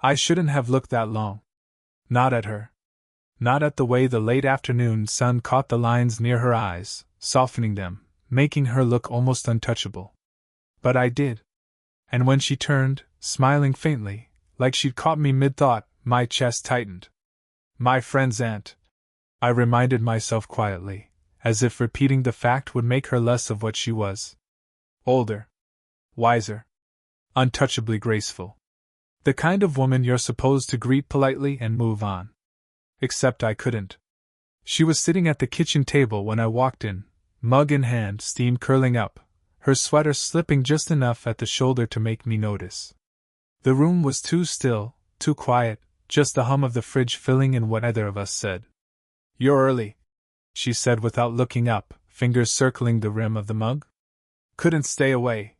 I shouldn't have looked that long. Not at her. Not at the way the late afternoon sun caught the lines near her eyes, softening them, making her look almost untouchable. But I did. And when she turned, smiling faintly, like she'd caught me mid-thought, my chest tightened. My friend's aunt. I reminded myself quietly, as if repeating the fact would make her less of what she was. Older. Wiser. Untouchably graceful. The kind of woman you're supposed to greet politely and move on. Except I couldn't. She was sitting at the kitchen table when I walked in, mug in hand, steam curling up, her sweater slipping just enough at the shoulder to make me notice. The room was too still, too quiet, just the hum of the fridge filling in what either of us said. "You're early," she said without looking up, fingers circling the rim of the mug. "Couldn't stay away,"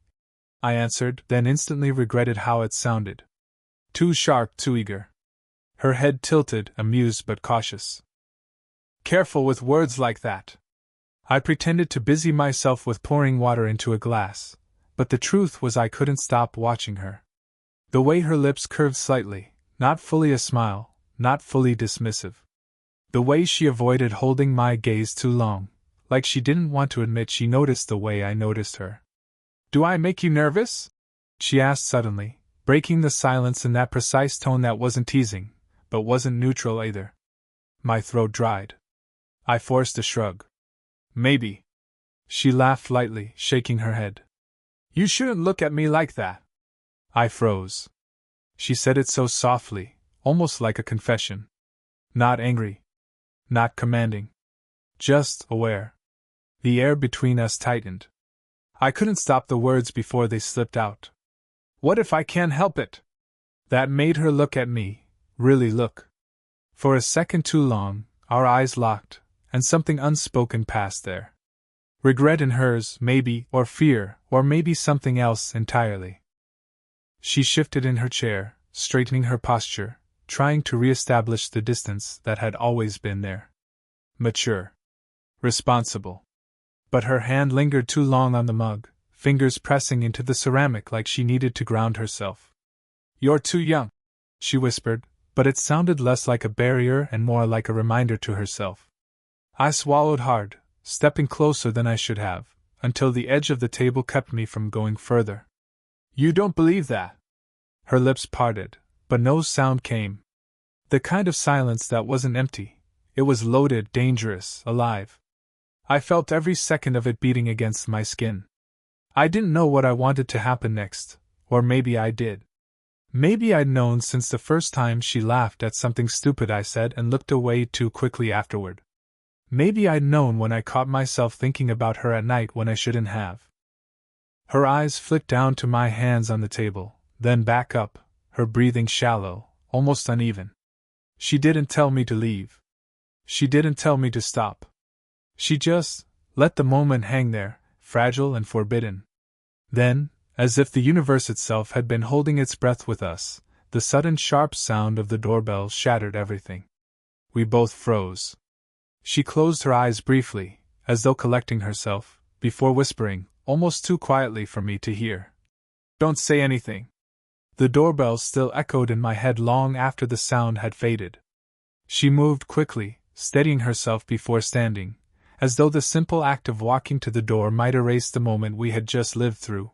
I answered, then instantly regretted how it sounded. Too sharp, too eager. Her head tilted, amused but cautious. "Careful with words like that." I pretended to busy myself with pouring water into a glass, but the truth was I couldn't stop watching her. The way her lips curved slightly, not fully a smile, not fully dismissive. The way she avoided holding my gaze too long, like she didn't want to admit she noticed the way I noticed her. "Do I make you nervous?" she asked suddenly, breaking the silence in that precise tone that wasn't teasing, but wasn't neutral either. My throat dried. I forced a shrug. "Maybe." She laughed lightly, shaking her head. "You shouldn't look at me like that." I froze. She said it so softly, almost like a confession. Not angry. Not commanding. Just aware. The air between us tightened. I couldn't stop the words before they slipped out. "What if I can't help it?" That made her look at me, really look. For a second too long, our eyes locked, and something unspoken passed there. Regret in hers, maybe, or fear, or maybe something else entirely. She shifted in her chair, straightening her posture, trying to re-establish the distance that had always been there. Mature. Responsible. But her hand lingered too long on the mug, fingers pressing into the ceramic like she needed to ground herself. "You're too young," she whispered, but it sounded less like a barrier and more like a reminder to herself. I swallowed hard, stepping closer than I should have, until the edge of the table kept me from going further. "You don't believe that?" Her lips parted, but no sound came. The kind of silence that wasn't empty. It was loaded, dangerous, alive. I felt every second of it beating against my skin. I didn't know what I wanted to happen next, or maybe I did. Maybe I'd known since the first time she laughed at something stupid I said and looked away too quickly afterward. Maybe I'd known when I caught myself thinking about her at night when I shouldn't have. Her eyes flicked down to my hands on the table, then back up, her breathing shallow, almost uneven. She didn't tell me to leave. She didn't tell me to stop. She just let the moment hang there, fragile and forbidden. Then, as if the universe itself had been holding its breath with us, the sudden sharp sound of the doorbell shattered everything. We both froze. She closed her eyes briefly, as though collecting herself, before whispering, almost too quietly for me to hear, "Don't say anything." The doorbell still echoed in my head long after the sound had faded. She moved quickly, steadying herself before standing, as though the simple act of walking to the door might erase the moment we had just lived through.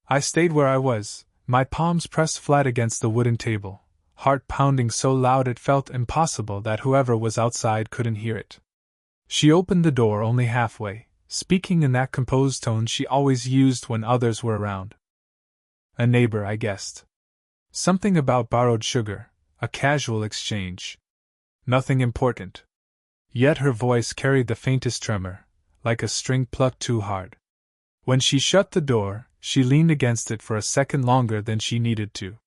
I stayed where I was, my palms pressed flat against the wooden table, heart pounding so loud it felt impossible that whoever was outside couldn't hear it. She opened the door only halfway, speaking in that composed tone she always used when others were around. A neighbor, I guessed. Something about borrowed sugar, a casual exchange. Nothing important. Yet her voice carried the faintest tremor, like a string plucked too hard. When she shut the door, she leaned against it for a second longer than she needed to.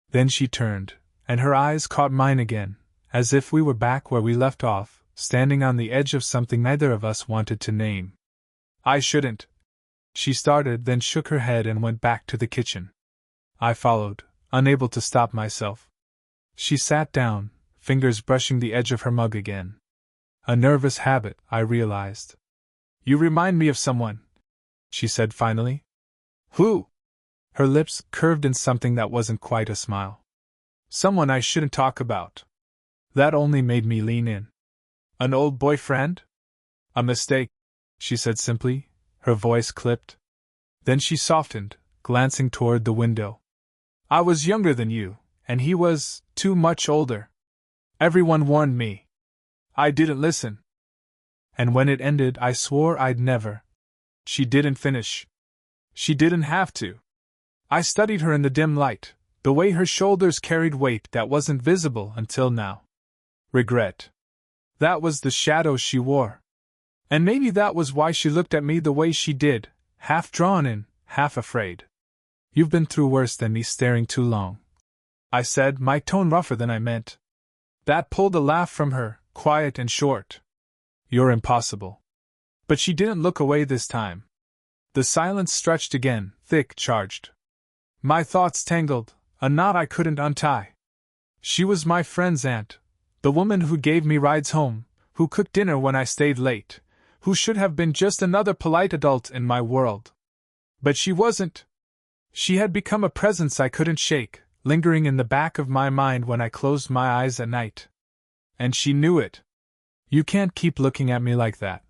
Then she turned, and her eyes caught mine again, as if we were back where we left off, standing on the edge of something neither of us wanted to name. "I shouldn't." She started, then shook her head and went back to the kitchen. I followed, unable to stop myself. She sat down, fingers brushing the edge of her mug again. A nervous habit, I realized. "You remind me of someone," she said finally. "Who?" Her lips curved in something that wasn't quite a smile. Someone I shouldn't talk about. That only made me lean in. An old boyfriend? A mistake, she said simply, her voice clipped. Then she softened, glancing toward the window. I was younger than you, and he was too much older. Everyone warned me. I didn't listen. And when it ended, I swore I'd never. She didn't finish. She didn't have to. I studied her in the dim light, the way her shoulders carried weight that wasn't visible until now. Regret. That was the shadow she wore. And maybe that was why she looked at me the way she did, half drawn in, half afraid. You've been through worse than me staring too long, I said, my tone rougher than I meant. That pulled a laugh from her, quiet and short. You're impossible. But she didn't look away this time. The silence stretched again, thick, charged. My thoughts tangled, a knot I couldn't untie. She was my friend's aunt, the woman who gave me rides home, who cooked dinner when I stayed late, who should have been just another polite adult in my world. But she wasn't. She had become a presence I couldn't shake, lingering in the back of my mind when I closed my eyes at night. And she knew it. You can't keep looking at me like that,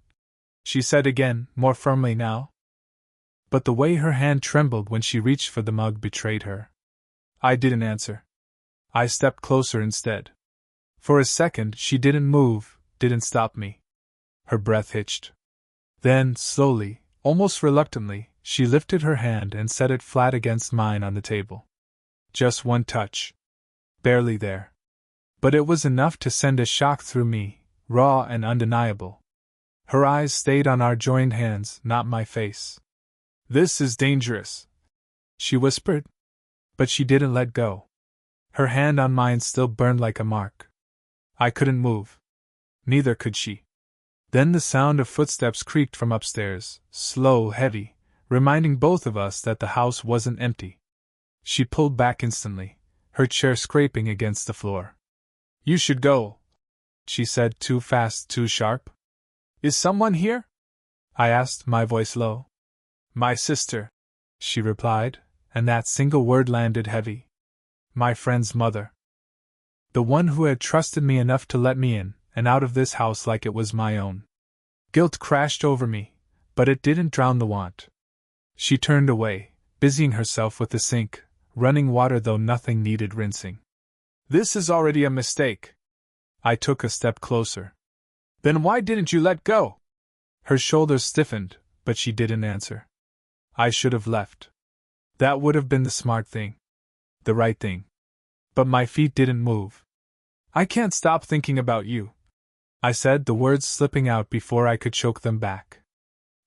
she said again, more firmly now. But the way her hand trembled when she reached for the mug betrayed her. I didn't answer. I stepped closer instead. For a second she didn't move, didn't stop me. Her breath hitched. Then, slowly, almost reluctantly, she lifted her hand and set it flat against mine on the table. Just one touch. Barely there. But it was enough to send a shock through me, raw and undeniable. Her eyes stayed on our joined hands, not my face. This is dangerous, she whispered. But she didn't let go. Her hand on mine still burned like a mark. I couldn't move. Neither could she. Then the sound of footsteps creaked from upstairs, slow, heavy, reminding both of us that the house wasn't empty. She pulled back instantly, her chair scraping against the floor. You should go, she said, too fast, too sharp. Is someone here? I asked, my voice low. My sister, she replied, and that single word landed heavy. My friend's mother. The one who had trusted me enough to let me in and out of this house like it was my own. Guilt crashed over me, but it didn't drown the want. She turned away, busying herself with the sink, running water though nothing needed rinsing. This is already a mistake. I took a step closer. Then why didn't you let go? Her shoulders stiffened, but she didn't answer. I should have left. That would have been the smart thing. The right thing. But my feet didn't move. I can't stop thinking about you, I said, the words slipping out before I could choke them back.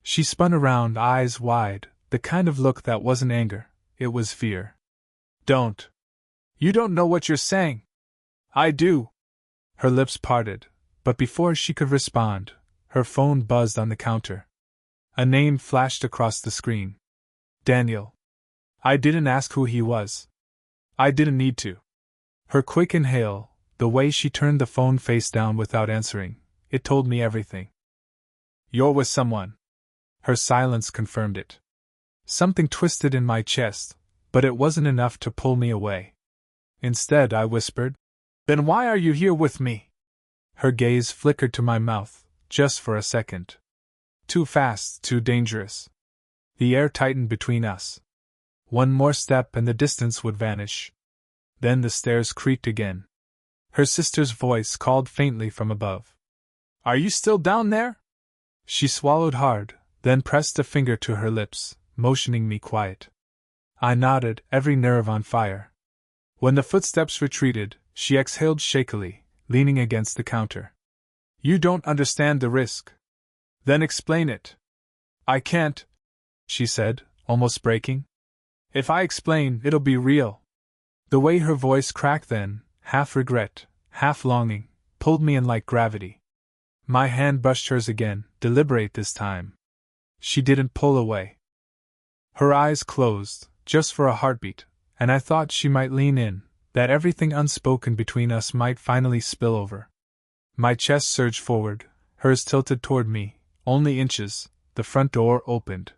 She spun around, eyes wide, the kind of look that wasn't anger, it was fear. Don't. You don't know what you're saying. I do. Her lips parted, but before she could respond, her phone buzzed on the counter. A name flashed across the screen. Daniel. I didn't ask who he was. I didn't need to. Her quick inhale, the way she turned the phone face down without answering, it told me everything. You're with someone. Her silence confirmed it. Something twisted in my chest, but it wasn't enough to pull me away. Instead, I whispered, Then why are you here with me? Her gaze flickered to my mouth, just for a second. Too fast, too dangerous. The air tightened between us. One more step and the distance would vanish. Then the stairs creaked again. Her sister's voice called faintly from above. Are you still down there? She swallowed hard, then pressed a finger to her lips, motioning me quiet. I nodded, every nerve on fire. When the footsteps retreated, she exhaled shakily, leaning against the counter. You don't understand the risk. Then explain it. I can't, she said, almost breaking. If I explain, it'll be real. The way her voice cracked then, half regret, half longing, pulled me in like gravity. My hand brushed hers again, deliberate this time. She didn't pull away. Her eyes closed, just for a heartbeat, and I thought she might lean in, that everything unspoken between us might finally spill over. My chest surged forward, hers tilted toward me, only inches. The front door opened.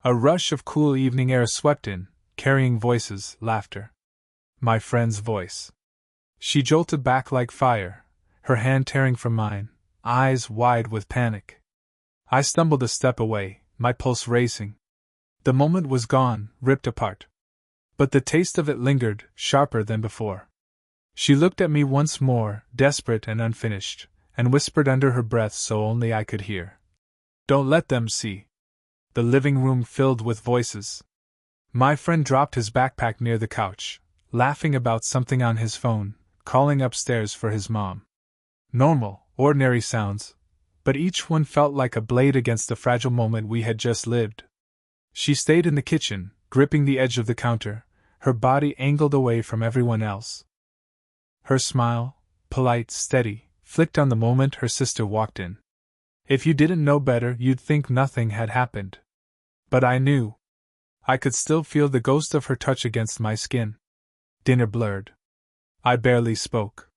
A rush of cool evening air swept in, carrying voices, laughter. My friend's voice. She jolted back like fire, her hand tearing from mine, eyes wide with panic. I stumbled a step away, my pulse racing. The moment was gone, ripped apart. But the taste of it lingered, sharper than before. She looked at me once more, desperate and unfinished, and whispered under her breath so only I could hear. "Don't let them see." The living room filled with voices. My friend dropped his backpack near the couch, laughing about something on his phone, calling upstairs for his mom. Normal, ordinary sounds, but each one felt like a blade against the fragile moment we had just lived. She stayed in the kitchen, gripping the edge of the counter, her body angled away from everyone else. Her smile, polite, steady, flicked on the moment her sister walked in. If you didn't know better, you'd think nothing had happened. But I knew. I could still feel the ghost of her touch against my skin. Dinner blurred. I barely spoke.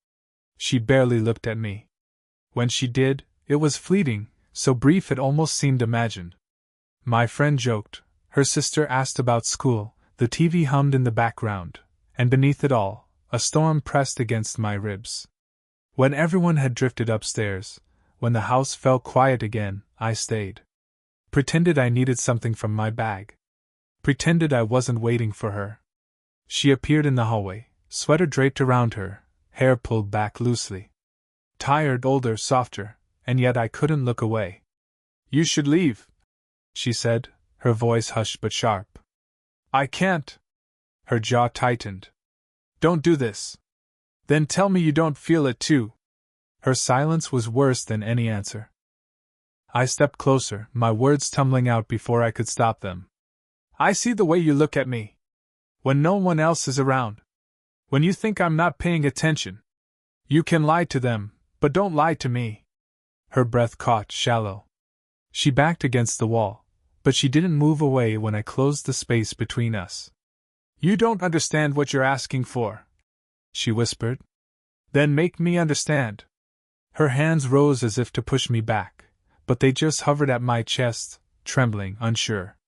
She barely looked at me. When she did, it was fleeting, so brief it almost seemed imagined. My friend joked, her sister asked about school, the TV hummed in the background, and beneath it all, a storm pressed against my ribs. When everyone had drifted upstairs, when the house fell quiet again, I stayed. Pretended I needed something from my bag. Pretended I wasn't waiting for her. She appeared in the hallway, sweater draped around her, hair pulled back loosely. Tired, older, softer, and yet I couldn't look away. "You should leave," she said, her voice hushed but sharp. "I can't." Her jaw tightened. "Don't do this. Then tell me you don't feel it too." Her silence was worse than any answer. I stepped closer, my words tumbling out before I could stop them. "I see the way you look at me. When no one else is around. When you think I'm not paying attention. You can lie to them, but don't lie to me." Her breath caught, shallow. She backed against the wall, but she didn't move away when I closed the space between us. "You don't understand what you're asking for," she whispered. "Then make me understand." Her hands rose as if to push me back, but they just hovered at my chest, trembling, unsure.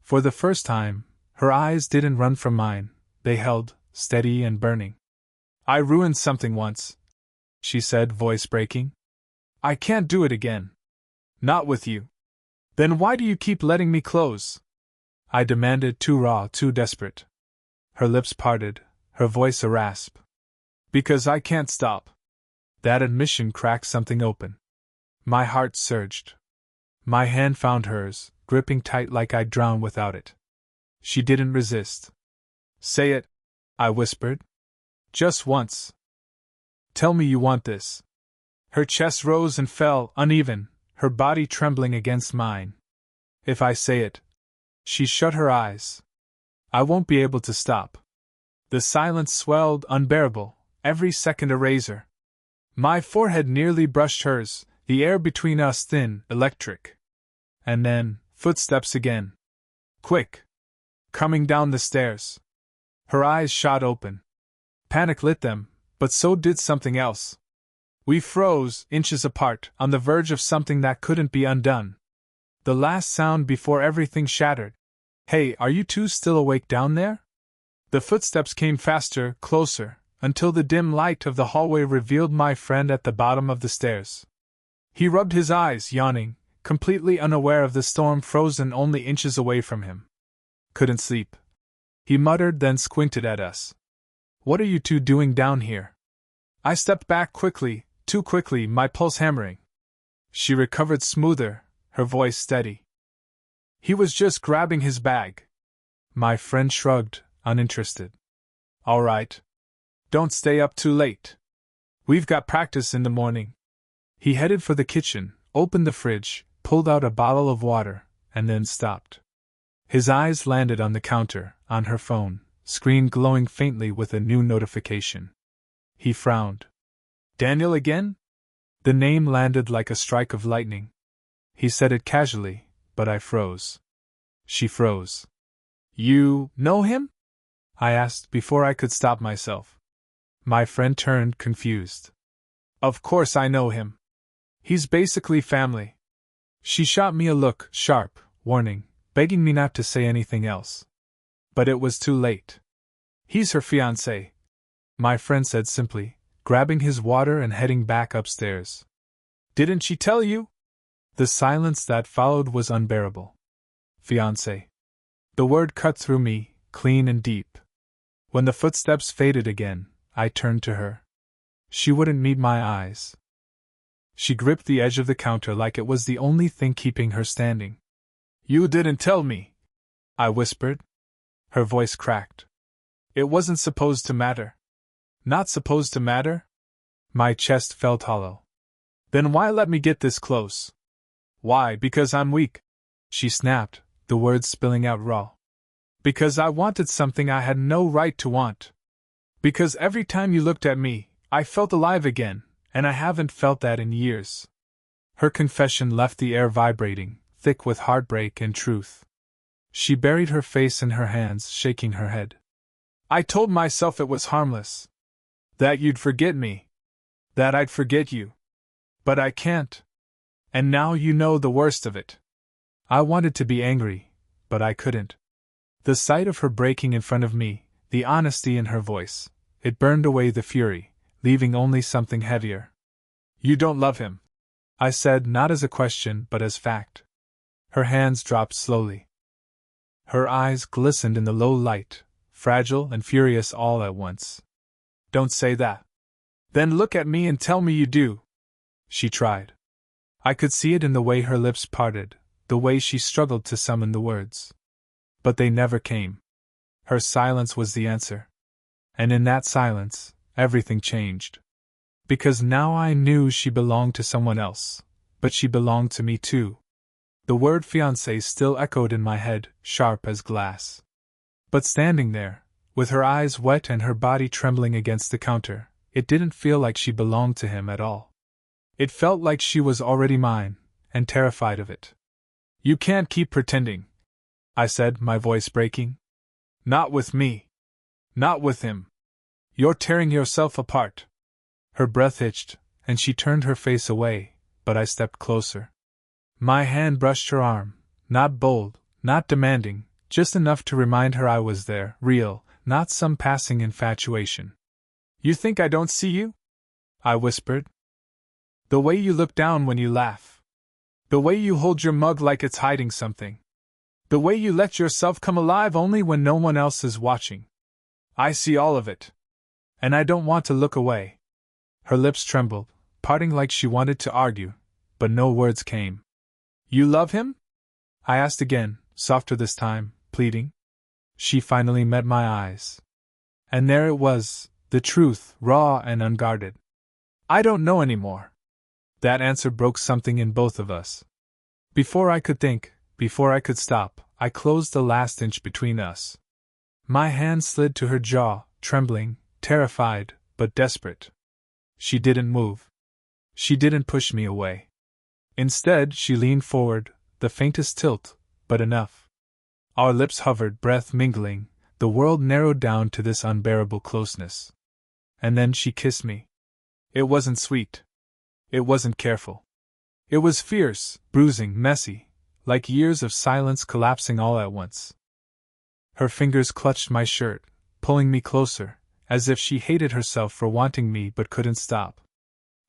For the first time, her eyes didn't run from mine, they held, steady and burning. "I ruined something once," she said, voice breaking. "I can't do it again. Not with you." "Then why do you keep letting me close?" I demanded, too raw, too desperate. Her lips parted, her voice a rasp. "Because I can't stop." That admission cracked something open. My heart surged. My hand found hers, gripping tight like I'd drown without it. She didn't resist. "Say it," I whispered. "Just once. Tell me you want this." Her chest rose and fell, uneven, her body trembling against mine. "If I say it." She shut her eyes. "I won't be able to stop." The silence swelled, unbearable, every second a razor. My forehead nearly brushed hers, the air between us thin, electric. And then, footsteps again. Quick. Coming down the stairs. Her eyes shot open. Panic lit them, but so did something else. We froze, inches apart, on the verge of something that couldn't be undone. The last sound before everything shattered. "Hey, are you two still awake down there?" The footsteps came faster, closer, until the dim light of the hallway revealed my friend at the bottom of the stairs. He rubbed his eyes, yawning, completely unaware of the storm frozen only inches away from him. "Couldn't sleep," he muttered, then squinted at us. "What are you two doing down here?" I stepped back quickly, too quickly, my pulse hammering. She recovered smoother, her voice steady. "He was just grabbing his bag." My friend shrugged, uninterested. "All right. Don't stay up too late. We've got practice in the morning." He headed for the kitchen, opened the fridge, pulled out a bottle of water, and then stopped. His eyes landed on the counter, on her phone, screen glowing faintly with a new notification. He frowned. "Daniel again?" The name landed like a strike of lightning. He said it casually, but I froze. She froze. "You know him?" I asked before I could stop myself. My friend turned, confused. "Of course I know him. He's basically family." She shot me a look, sharp, warning, begging me not to say anything else. But it was too late. "He's her fiancé," my friend said simply, grabbing his water and heading back upstairs. Didn't she tell you? The silence that followed was unbearable. Fiancé. The word cut through me, clean and deep. When the footsteps faded again, I turned to her. She wouldn't meet my eyes. She gripped the edge of the counter like it was the only thing keeping her standing. You didn't tell me, I whispered. Her voice cracked. It wasn't supposed to matter. Not supposed to matter? My chest felt hollow. Then why let me get this close? Why, because I'm weak, she snapped, the words spilling out raw. Because I wanted something I had no right to want. Because every time you looked at me, I felt alive again, and I haven't felt that in years. Her confession left the air vibrating, thick with heartbreak and truth. She buried her face in her hands, shaking her head. I told myself it was harmless. That you'd forget me. That I'd forget you. But I can't. And now you know the worst of it. I wanted to be angry, but I couldn't. The sight of her breaking in front of me, the honesty in her voice, it burned away the fury, leaving only something heavier. You don't love him, I said, not as a question but as fact. Her hands dropped slowly. Her eyes glistened in the low light, fragile and furious all at once. Don't say that. Then look at me and tell me you do. She tried. I could see it in the way her lips parted, the way she struggled to summon the words. But they never came. Her silence was the answer. And in that silence, everything changed. Because now I knew she belonged to someone else, but she belonged to me too. The word fiancé still echoed in my head, sharp as glass. But standing there, with her eyes wet and her body trembling against the counter, it didn't feel like she belonged to him at all. It felt like she was already mine, and terrified of it. You can't keep pretending, I said, my voice breaking. Not with me. Not with him. You're tearing yourself apart. Her breath hitched, and she turned her face away, but I stepped closer. My hand brushed her arm, not bold, not demanding, just enough to remind her I was there, real, not some passing infatuation. You think I don't see you? I whispered. The way you look down when you laugh. The way you hold your mug like it's hiding something. The way you let yourself come alive only when no one else is watching. I see all of it. And I don't want to look away. Her lips trembled, parting like she wanted to argue, but no words came. You love him? I asked again, softer this time, pleading. She finally met my eyes. And there it was, the truth, raw and unguarded. I don't know anymore. That answer broke something in both of us. Before I could think, before I could stop, I closed the last inch between us. My hand slid to her jaw, trembling, terrified, but desperate. She didn't move. She didn't push me away. Instead, she leaned forward, the faintest tilt, but enough. Our lips hovered, breath mingling, the world narrowed down to this unbearable closeness. And then she kissed me. It wasn't sweet. It wasn't careful. It was fierce, bruising, messy, like years of silence collapsing all at once. Her fingers clutched my shirt, pulling me closer, as if she hated herself for wanting me but couldn't stop.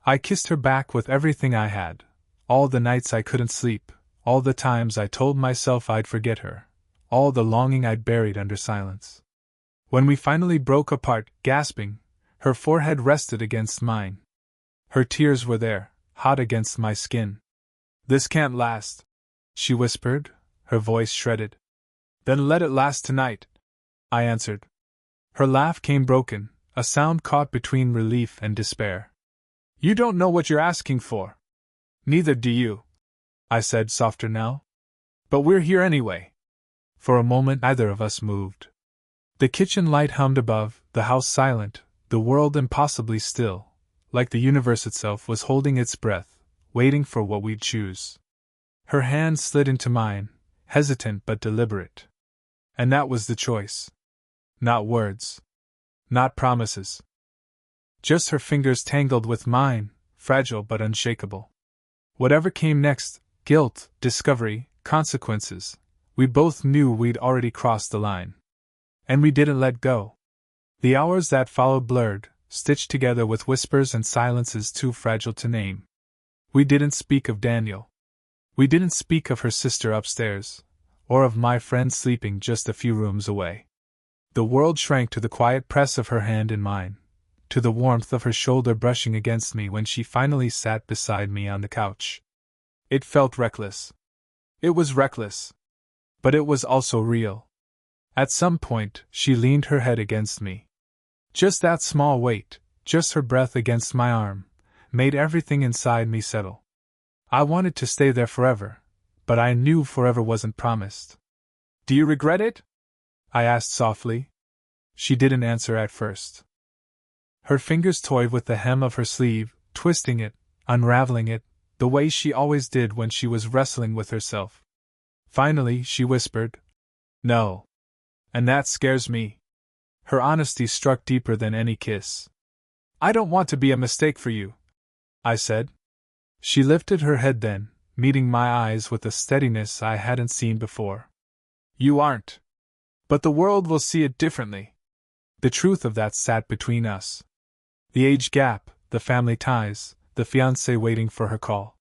I kissed her back with everything I had, all the nights I couldn't sleep, all the times I told myself I'd forget her, all the longing I'd buried under silence. When we finally broke apart, gasping, her forehead rested against mine. Her tears were there, hot against my skin. This can't last, she whispered, her voice shredded. Then let it last tonight, I answered. Her laugh came broken, a sound caught between relief and despair. You don't know what you're asking for. Neither do you, I said, softer now. But we're here anyway. For a moment neither of us moved. The kitchen light hummed above, the house silent, the world impossibly still, like the universe itself was holding its breath, waiting for what we'd choose. Her hand slid into mine, hesitant but deliberate. And that was the choice. Not words. Not promises. Just her fingers tangled with mine, fragile but unshakable. Whatever came next, guilt, discovery, consequences, we both knew we'd already crossed the line. And we didn't let go. The hours that followed blurred, stitched together with whispers and silences too fragile to name. We didn't speak of Daniel. We didn't speak of her sister upstairs, or of my friend sleeping just a few rooms away. The world shrank to the quiet press of her hand in mine, to the warmth of her shoulder brushing against me when she finally sat beside me on the couch. It felt reckless. It was reckless. But it was also real. At some point, she leaned her head against me. Just that small weight, just her breath against my arm, made everything inside me settle. I wanted to stay there forever, but I knew forever wasn't promised. "Do you regret it?" I asked softly. She didn't answer at first. Her fingers toyed with the hem of her sleeve, twisting it, unraveling it, the way she always did when she was wrestling with herself. Finally, she whispered, "No. And that scares me." Her honesty struck deeper than any kiss. "I don't want to be a mistake for you," I said. She lifted her head then, meeting my eyes with a steadiness I hadn't seen before. "You aren't. But the world will see it differently." The truth of that sat between us. The age gap, the family ties, the fiancé waiting for her call.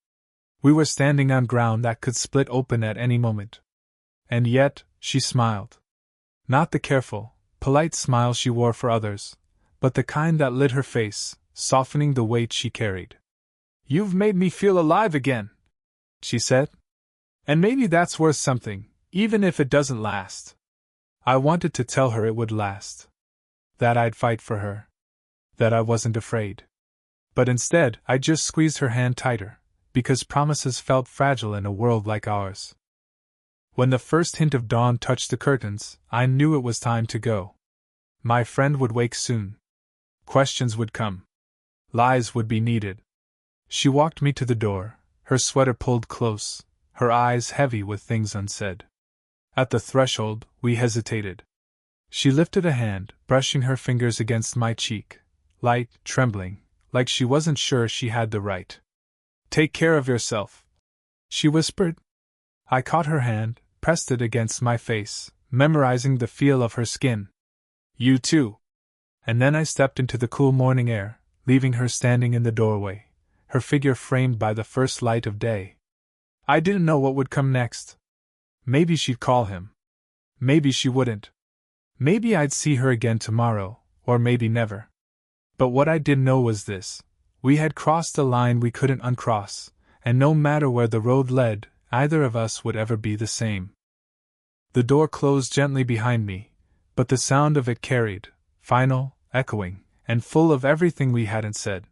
We were standing on ground that could split open at any moment. And yet, she smiled. Not the careful, polite smile she wore for others, but the kind that lit her face, softening the weight she carried. "You've made me feel alive again," she said. "And maybe that's worth something, even if it doesn't last." I wanted to tell her it would last. That I'd fight for her. That I wasn't afraid. But instead, I just squeezed her hand tighter, because promises felt fragile in a world like ours. When the first hint of dawn touched the curtains, I knew it was time to go. My friend would wake soon. Questions would come. Lies would be needed. She walked me to the door, her sweater pulled close, her eyes heavy with things unsaid. At the threshold, we hesitated. She lifted a hand, brushing her fingers against my cheek, light, trembling, like she wasn't sure she had the right. "Take care of yourself," she whispered. I caught her hand, pressed it against my face, memorizing the feel of her skin. "You too." And then I stepped into the cool morning air, leaving her standing in the doorway, her figure framed by the first light of day. I didn't know what would come next. Maybe she'd call him. Maybe she wouldn't. Maybe I'd see her again tomorrow, or maybe never. But what I did know was this: we had crossed a line we couldn't uncross, and no matter where the road led, either of us would ever be the same. The door closed gently behind me, but the sound of it carried, final, echoing, and full of everything we hadn't said.